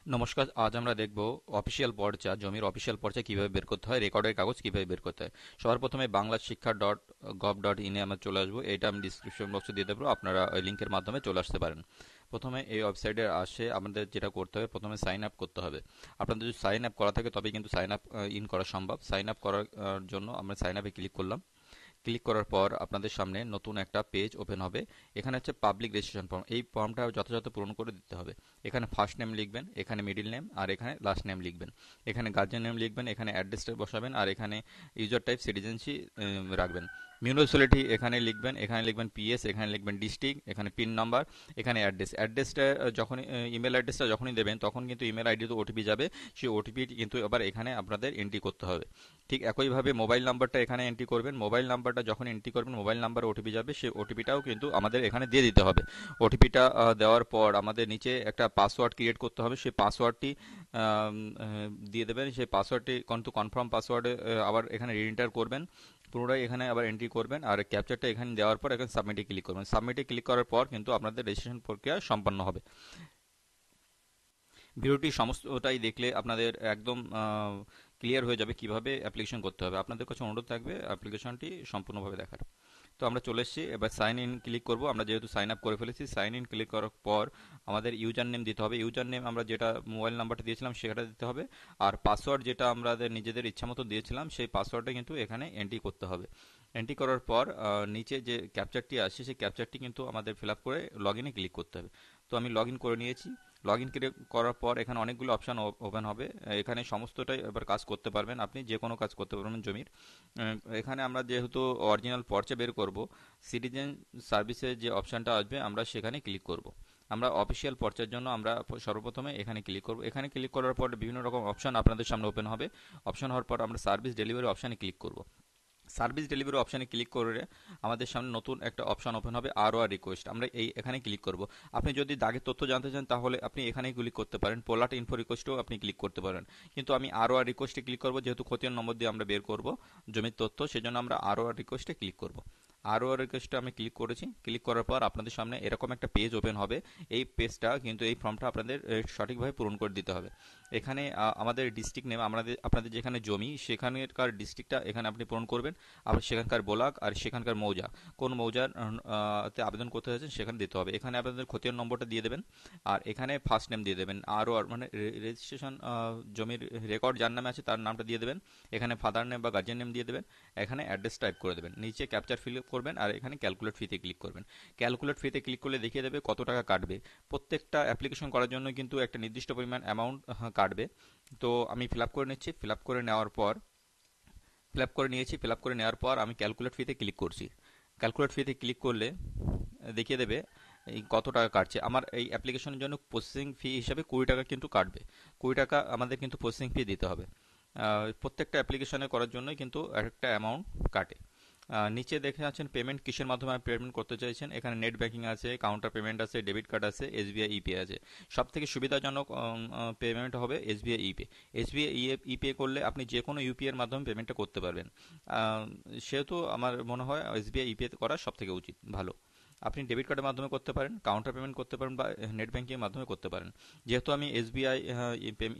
নমস্কার, আজ আমরা দেখব অফিসিয়াল পর্চা, জমির অফিসিয়াল পর্চা কিভাবে বের করতে হয়, রেকর্ডের কাগজ কিভাবে বের করতে হয়। সবার প্রথমে বাংলা শিক্ষা ডট গভ ডট ইনে আমরা চলে আসবো। এটা আমি ডিসক্রিপশন বক্সে দিয়ে দেবো, আপনারা ওই লিঙ্কের মাধ্যমে চলে আসতে পারেন। প্রথমে এই ওয়েবসাইটে আসে আমাদের যেটা করতে হবে, প্রথমে সাইন আপ করতে হবে। আপনাদের যদি সাইন আপ করা থাকে তবেই কিন্তু সাইন আপ ইন করা সম্ভব। সাইন আপ করার জন্য আমরা সাইন আপে ক্লিক করলাম। ক্লিক করার পর আপনাদের সামনে নতুন একটা পেজ ওপেন হবে। এখানে হচ্ছে পাবলিক রেজিস্ট্রেশন ফর্ম, এই ফর্মটা যথাযথ পূরণ করে দিতে হবে। এখানে ফার্স্ট নেম লিখবেন, এখানে মিডিল নেম, আর এখানে লাস্ট নেম লিখবেন। এখানে গার্জিয়ান নেম লিখবেন, এখানে অ্যাড্রেসটা বসাবেন, আর এখানে ইউজার টাইপ সিটিজেনশিপ রাখবেন। মিউনিসিপ্যালিটি এখানে লিখবেন, এখানে লিখবেন পিএস, এখানে লিখবেন ডিস্ট্রিক্ট, এখানে পিন নাম্বার, এখানে অ্যাড্রেসটা যখনই ইমেল অ্যাড্রেসটা যখনই দেবেন তখন কিন্তু ইমেল আইডি তো ওটিপি যাবে। সেই ওটিপি কিন্তু আবার এখানে আপনাদের এন্ট্রি করতে হবে। ঠিক একইভাবে মোবাইল নাম্বারটা এখানে এন্ট্রি করবেন। মোবাইল নাম্বারটা যখন এন্ট্রি করবেন, মোবাইল নাম্বারে ওটিপি যাবে, সেই ওটিপিটাও কিন্তু আমাদের এখানে দিয়ে দিতে হবে। ওটিপিটা দেওয়ার পর আমাদের নিচে একটা পাসওয়ার্ড ক্রিয়েট করতে হবে। সেই পাসওয়ার্ডটি দিয়ে দেবেন। সেই পাসওয়ার্ডটি কিন্তু কনফার্ম পাসওয়ার্ডে আবার এখানে রিএন্টার করবেন, পুনরায় এখানে আবার এন্ট্রি করবেন, আর ক্যাপচারটা এখানে দেওয়ার পর এখানে সাবমিটে ক্লিক করবেন। সাবমিটে ক্লিক করার পর কিন্তু আপনাদের রেজিস্ট্রেশন প্রক্রিয়া সম্পন্ন হবে। ভিডিওটি সমস্তটাই দেখলে আপনাদের একদম ক্লিয়ার হয়ে যাবে কিভাবে অ্যাপ্লিকেশন করতে হবে। আপনাদের কাছে অনুরোধ থাকবে অ্যাপ্লিকেশনটি সম্পূর্ণভাবে দেখার। তো আমরা চলে এসেছি, এবার সাইন ইন ক্লিক করব। আমরা যেহেতু সাইন আপ করে ফেলেছি, সাইন ইন ক্লিক করার পর আমাদের ইউজার নেম দিতে হবে। ইউজার নেম আমরা যেটা মোবাইল নাম্বারটা দিয়েছিলাম সেটা দিতে হবে, আর পাসওয়ার্ড যেটা আমাদের নিজেদের ইচ্ছা মতো দিয়েছিলাম সেই পাসওয়ার্ডটা কিন্তু এখানে এন্ট্রি করতে হবে। এন্ট্রি করার পর নিচে যে ক্যাপচারটি আসছে সেই ক্যাপচারটি কিন্তু আমাদের ফিল আপ করে লগ ইনে ক্লিক করতে হবে। তো আমি লগ ইন করে নিয়েছি। লগ ইন করার পর এখানে অনেকগুলো অপশান ওপেন হবে। এখানে সমস্তটাই এবার কাজ করতে পারবেন, আপনি যে কোনো কাজ করতে পারবেন জমির। এখানে আমরা যেহেতু অরিজিনাল পর্চা বের করব, সিটিজেন সার্ভিসের যে অপশানটা আসবে আমরা সেখানে ক্লিক করব। আমরা অফিসিয়াল পর্চার জন্য আমরা সর্বপ্রথমে এখানে ক্লিক করব। এখানে ক্লিক করার পর বিভিন্ন রকম অপশান আপনাদের সামনে ওপেন হবে। অপশান হওয়ার পর আমরা সার্ভিস ডেলিভারি অপশানে ক্লিক করব। সার্ভিস ডেলিভারি অপশানে ক্লিক করে আমাদের সামনে নতুন একটা অপশান ওপেন হবে, আর রিকোয়েস্ট। আমরা এখানে ক্লিক করব। আপনি যদি দাগের তথ্য জানতে চান তাহলে আপনি এখানেই ক্লিক করতে পারেন, পোলাট ইনফো রিকোয়েস্টেও আপনি ক্লিক করতে পারেন। কিন্তু আমি আর রিকোয়েস্টে ক্লিক করব, যেহেতু খতিয়ান নম্বর দিয়ে আমরা বের করব জমির তথ্য, সেজন্য আমরা আর রিকোয়েস্টে ক্লিক করব। আরও রিকোয়েস্টে আমি ক্লিক করেছি। ক্লিক করার পর আপনাদের সামনে এরকম একটা পেজ ওপেন হবে। এই পেজটা কিন্তু এই ফর্মটা আপনাদের সঠিকভাবে পূরণ করে দিতে হবে। এখানে আমাদের ডিস্ট্রিক্ট নেম, আপনাদের যেখানে জমি সেখানকার ডিস্ট্রিক্টটা এখানে আপনি পূরণ করবেন। আবার সেখানকার ব্লক আর সেখানকার মৌজা, কোন মৌজার তে আবেদন করতে চাইছেন সেখানে দিতে হবে। এখানে আপনাদের খতিয়ান নম্বরটা দিয়ে দেবেন, আর এখানে ফার্স্ট নেম দিয়ে দেবেন। আর মানে রেজিস্ট্রেশন জমির রেকর্ড যার নামে আছে তার নামটা দিয়ে দেবেন। এখানে ফাদার নেম বা গার্জিয়ান নেম দিয়ে দেবেন। এখানে অ্যাড্রেস টাইপ করে দেবেন। নিচে ক্যাপচার ফিল করবেন, আর এখানে ক্যালকুলেট ফিতে ক্লিক করবেন। ক্যালকুলেট ফিতে ক্লিক করলে দেখিয়ে দেবে কত টাকা কাটবে। প্রত্যেকটা অ্যাপ্লিকেশন করার জন্য কিন্তু একটা নির্দিষ্ট পরিমাণ অ্যামাউন্ট কাটবে। তো আমি ফিল আপ করে নিচ্ছি। ফিল আপ করে নেওয়ার পর ফিল আপ করে নেওয়ার পর আমি ক্যালকুলেট ফিতে ক্লিক করছি। ক্যালকুলেট ফিতে ক্লিক করলে দেখিয়ে দেবে এই কত টাকা কাটছে। আমার এই অ্যাপ্লিকেশনের জন্য প্রসেসিং ফি হিসাবে 20 টাকা কিন্তু কাটবে। 20 টাকা আমাদের কিন্তু প্রসেসিং ফি দিতে হবে। প্রত্যেকটা অ্যাপ্লিকেশনে করার জন্যই কিন্তু একটা অ্যামাউন্ট কাটে। নিচে দেখে আছেন পেমেন্ট কিসের মাধ্যমে আপনি পেমেন্ট করতে চাইছেন। এখানে নেট ব্যাঙ্কিং আছে, কাউন্টার পেমেন্ট আছে, ডেবিট কার্ড আছে, এসবিআই ইপে আছে। সব থেকে সুবিধাজনক পেমেন্ট হবে এসবিআই ইপে। এসবিআই ইপে করলে আপনি যে কোনো ইউপিআই এর মাধ্যমে পেমেন্টটা করতে পারবেন। আহ, সেহেতু আমার মনে হয় এসবিআই ইপে করা সব থেকে উচিত, ভালো। আপনি ডেবিট কার্ডের মাধ্যমে করতে পারেন, কাউন্টার পেমেন্ট করতে পারেন, বা নেট ব্যাঙ্কিংয়ের মাধ্যমে করতে পারেন। যেহেতু আমি এসবিআই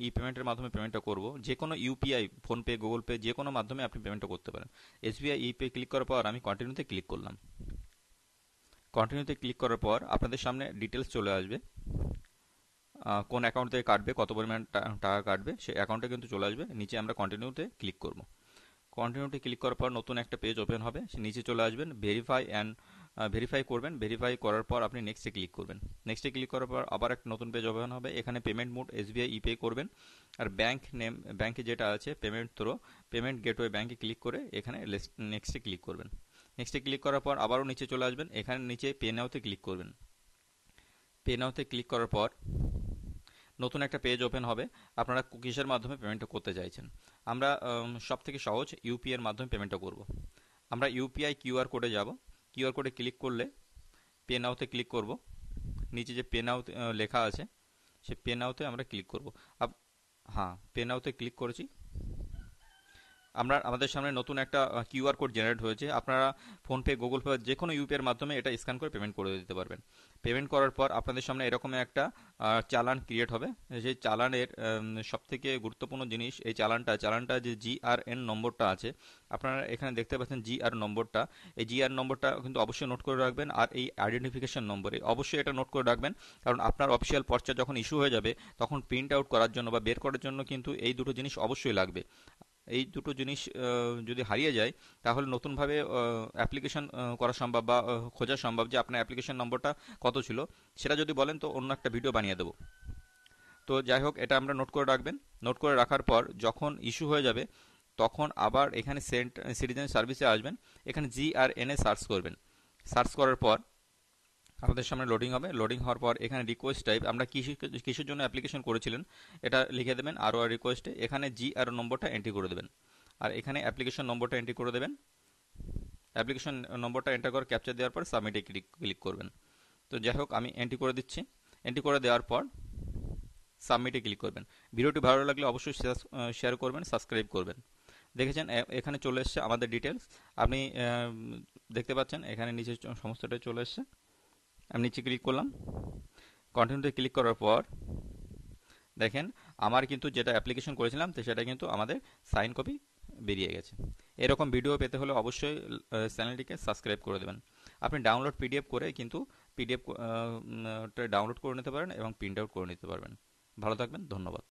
ই পেমেন্টের মাধ্যমে পেমেন্টটা করব, যে কোনো ইউপিআই, ফোনপে, গুগল পে, যে কোনো মাধ্যমে আপনি পেমেন্টটা করতে পারেন। এসবিআই ই পে ক্লিক করার পর আমি কন্টিনিউতে ক্লিক করলাম। কন্টিনিউতে ক্লিক করার পর আপনাদের সামনে ডিটেলস চলে আসবে। কোন অ্যাকাউন্ট থেকে কাটবে, কত পরিমাণ টাকা কাটবে, সেই অ্যাকাউন্টে কিন্তু চলে আসবে। নিচে আমরা কন্টিনিউতে ক্লিক করব। কন্টিনিউতে ক্লিক করার পর নতুন একটা পেজ ওপেন হবে। নিচে চলে আসবেন, ভেরিফাই করবেন। ভেরিফাই করার পর আপনি নেক্সটে ক্লিক করবেন। নেক্সটে ক্লিক করার পর আবার একটা নতুন পেজ ওপেন হবে। এখানে পেমেন্ট মোড এসবিআই ইপে করবেন, আর ব্যাংক নেম, ব্যাংকে যেটা আছে পেমেন্ট থ্রো, পেমেন্ট গেটওয়ে ব্যাংকে ক্লিক করে এখানে নেক্সটে ক্লিক করবেন। নেক্সটে ক্লিক করার পর আবারও নিচে চলে আসবেন। এখানে নিচে পে নাওতে ক্লিক করবেন। পে নাওতে ক্লিক করার পর নতুন একটা পেজ ওপেন হবে। আপনারা কিসের মাধ্যমে পেমেন্টটা করতে চাইছেন। আমরা সব থেকে সহজ ইউপিআই এর মাধ্যমে পেমেন্টটা করব। আমরা ইউপিআই কিউআর কোডে যাব। কিউআর কোডে ক্লিক করলে পে নাওতে ক্লিক করব। নিচে যে পে নাও লেখা আছে সে পে নাওতে আমরা ক্লিক করব। হ্যাঁ, পে নাওতে ক্লিক করেছি। আমাদের সামনে নতুন একটা কিউআর কোড জেনারেট হয়েছে। আপনারা ফোনপে, গুগল পে, যে কোনো ইউপিআই এর মাধ্যমে এটা স্ক্যান করে পেমেন্ট করে দিতে পারবেন। পেমেন্ট করার পর আপনাদের সামনে এরকম একটা চালান ক্রিয়েট হবে। সেই চালানের সব থেকে গুরুত্বপূর্ণ জিনিস, এই চালানটা যে জিআরএন নম্বরটা আছে, আপনারা এখানে দেখতে পাচ্ছেন জিআর নম্বরটা। এই জিআর নম্বরটা কিন্তু অবশ্যই নোট করে রাখবেন, আর এই আইডেন্টিফিকেশন নম্বরে অবশ্যই এটা নোট করে রাখবেন। কারণ আপনার অফিসিয়াল পর্চা যখন ইস্যু হয়ে যাবে, তখন প্রিন্ট আউট করার জন্য বা বের করার জন্য কিন্তু এই দুটো জিনিস অবশ্যই লাগবে। এই দুটো জিনিস যদি হারিয়ে যায়, তাহলে নতুনভাবে অ্যাপ্লিকেশন করা সম্ভব বা খোঁজা সম্ভব যে আপনার অ্যাপ্লিকেশন নম্বরটা কত ছিল। সেটা যদি বলেন তো অন্য একটা ভিডিও বানিয়ে দেবো। তো যাই হোক, এটা আমরা নোট করে রাখবেন। নোট করে রাখার পর যখন ইস্যু হয়ে যাবে, তখন আবার এখানে সিটিজেন সার্ভিসে আসবেন। এখানে জিআরএন এ সার্চ করবেন। সার্চ করার পর আমাদের সামনে লোডিং হবে। লোডিং হওয়ার পর এখানে রিকোয়েস্ট টাইপ, আমরা কিসের জন্য অ্যাপ্লিকেশন করেছিলেন এটা লিখে দেবেন। আরও রিকোয়েস্টে এখানে জিআর নম্বরটা এন্ট্রি করে দেবেন, আর এখানে অ্যাপ্লিকেশন নম্বরটা এন্ট্রি করে দেবেন। অ্যাপ্লিকেশন নম্বরটা এন্টার করে ক্যাপচার দেওয়ার পর সাবমিটে ক্লিক করবেন। তো যাই হোক, আমি এন্ট্রি করে দিচ্ছি। এন্ট্রি করে দেওয়ার পর সাবমিটে ক্লিক করবেন। ভিডিওটি ভালো লাগলে অবশ্যই শেয়ার করবেন, সাবস্ক্রাইব করবেন। দেখেছেন এখানে চলে এসছে আমাদের ডিটেলস। আপনি দেখতে পাচ্ছেন এখানে নিচে সমস্তটাই চলে এসছে। আমি নিচে ক্লিক করলাম। কন্টিনিউতে ক্লিক করার পর দেখেন আমার কিন্তু যেটা অ্যাপ্লিকেশন করেছিলাম তো সেটা কিন্তু আমাদের সাইন কপি বেরিয়ে গেছে। এরকম ভিডিও পেতে হলে অবশ্যই চ্যানেলটিকে সাবস্ক্রাইব করে দেবেন। আপনি ডাউনলোড পিডিএফ করে কিন্তু পিডিএফ ডাউনলোড করে নিতে পারেন এবং প্রিন্ট আউট করে নিতে পারবেন। ভালো থাকবেন, ধন্যবাদ।